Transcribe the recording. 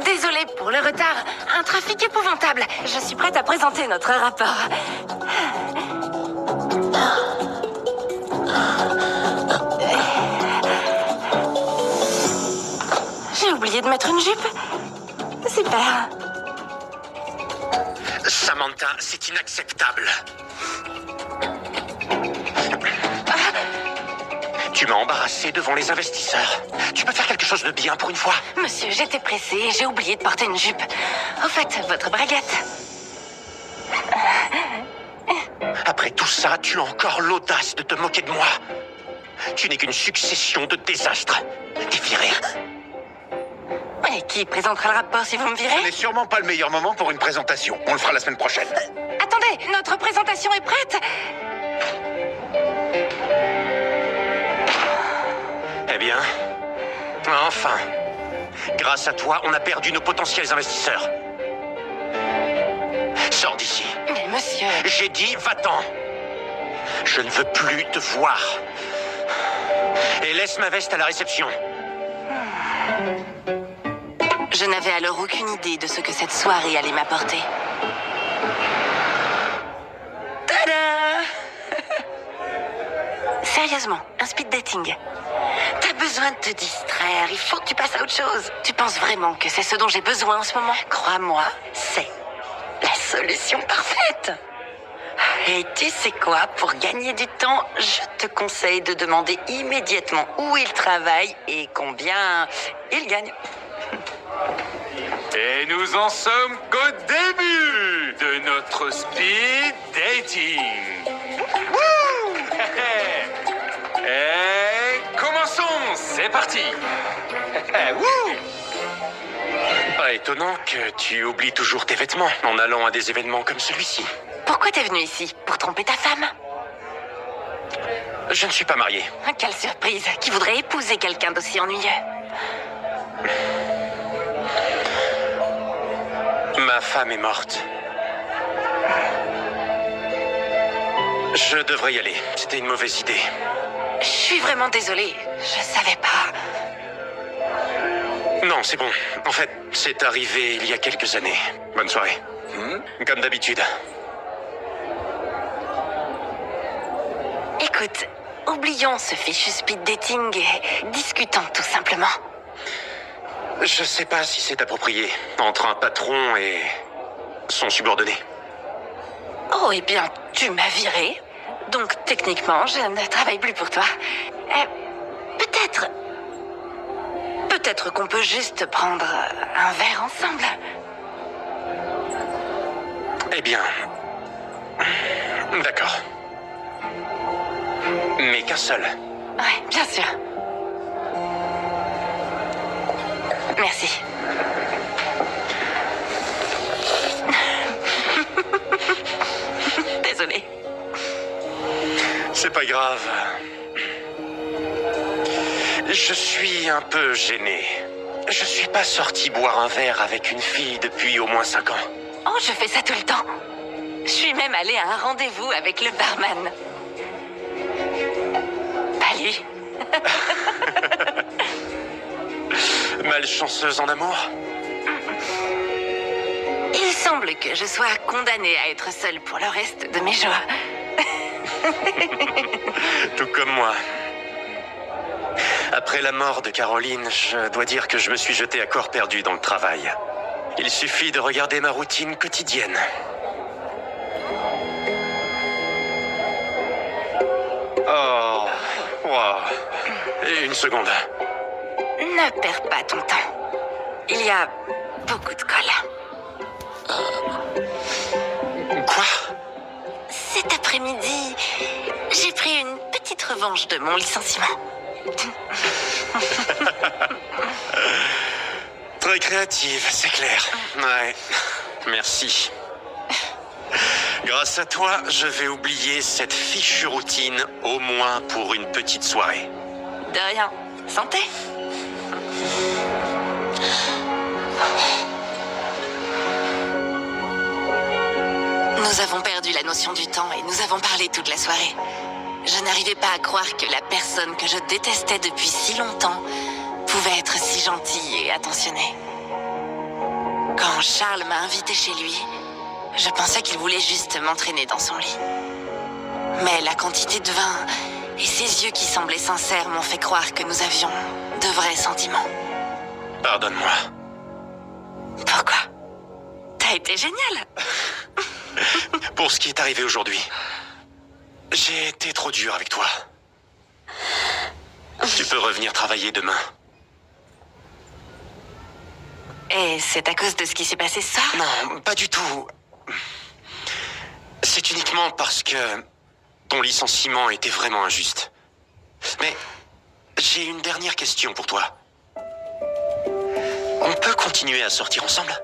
Désolée pour le retard. Un trafic épouvantable. Je suis prête à présenter notre rapport. J'ai oublié de mettre une jupe. Super. Samantha, c'est inacceptable. Tu m'as embarrassée devant les investisseurs. Tu peux faire quelque chose de bien pour une fois? Monsieur, j'étais pressée et j'ai oublié de porter une jupe. Au fait, votre braguette. Après tout ça, tu as encore l'audace de te moquer de moi. Tu n'es qu'une succession de désastres. T'es viré. Et qui présentera le rapport si vous me virez? Ce n'est sûrement pas le meilleur moment pour une présentation. On le fera la semaine prochaine. Attendez, notre présentation est prête. Eh bien, enfin. Grâce à toi, on a perdu nos potentiels investisseurs. Sors d'ici. Mais monsieur... J'ai dit, va-t'en. Je ne veux plus te voir. Et laisse ma veste à la réception. Je n'avais alors aucune idée de ce que cette soirée allait m'apporter. Tada! Sérieusement, un speed dating. T'as besoin de te distraire, il faut que tu passes à autre chose. Tu penses vraiment que c'est ce dont j'ai besoin en ce moment? Crois-moi, c'est la solution parfaite. Et tu sais quoi? Pour gagner du temps, je te conseille de demander immédiatement où il travaille et combien il gagne. Et nous en sommes qu'au début de notre speed dating. Wouh! Et commençons, c'est parti. Wouh! Pas étonnant que tu oublies toujours tes vêtements en allant à des événements comme celui-ci. Pourquoi t'es venu ici? Pour tromper ta femme? Je ne suis pas marié. Quelle surprise! Qui voudrait épouser quelqu'un d'aussi ennuyeux? Ma femme est morte. Je devrais y aller. C'était une mauvaise idée. Je suis vraiment désolée. Je savais pas. Non, c'est bon. En fait, c'est arrivé il y a quelques années. Bonne soirée. Comme d'habitude. Écoute, oublions ce fichu speed dating et discutons tout simplement. Je sais pas si c'est approprié entre un patron et son subordonné. Oh, eh bien, tu m'as viré. Donc, techniquement, je ne travaille plus pour toi. Peut-être... Peut-être qu'on peut juste prendre un verre ensemble. Eh bien... D'accord. Mais qu'un seul. Ouais, bien sûr. Merci. Désolée. C'est pas grave. Je suis un peu gêné. Je suis pas sorti boire un verre avec une fille depuis au moins 5 ans. Oh, je fais ça tout le temps. Je suis même allée à un rendez-vous avec le barman. Pas lui. Malchanceuse en amour? Il semble que je sois condamnée à être seule pour le reste de mes jours. Tout comme moi. Après la mort de Caroline, je dois dire que je me suis jeté à corps perdu dans le travail. Il suffit de regarder ma routine quotidienne. Oh, wow. Et une seconde. Ne perds pas ton temps. Il y a beaucoup de colle. Quoi? Cet après-midi, j'ai pris une petite revanche de mon licenciement. Très créative, c'est clair. Ouais, merci. Grâce à toi, je vais oublier cette fichue routine, au moins pour une petite soirée. De rien. Santé. Nous avons perdu la notion du temps et nous avons parlé toute la soirée. Je n'arrivais pas à croire que la personne que je détestais depuis si longtemps pouvait être si gentille et attentionnée. Charles m'a invité chez lui, je pensais qu'il voulait juste m'entraîner dans son lit. Mais la quantité de vin et ses yeux qui semblaient sincères m'ont fait croire que nous avions de vrais sentiments. Pardonne-moi. Pourquoi? T'as été génial. Pour ce qui est arrivé aujourd'hui, j'ai été trop dur avec toi. Tu peux revenir travailler demain. Et c'est à cause de ce qui s'est passé ce soir? Non, pas du tout. C'est uniquement parce que ton licenciement était vraiment injuste. Mais j'ai une dernière question pour toi. On peut continuer à sortir ensemble ?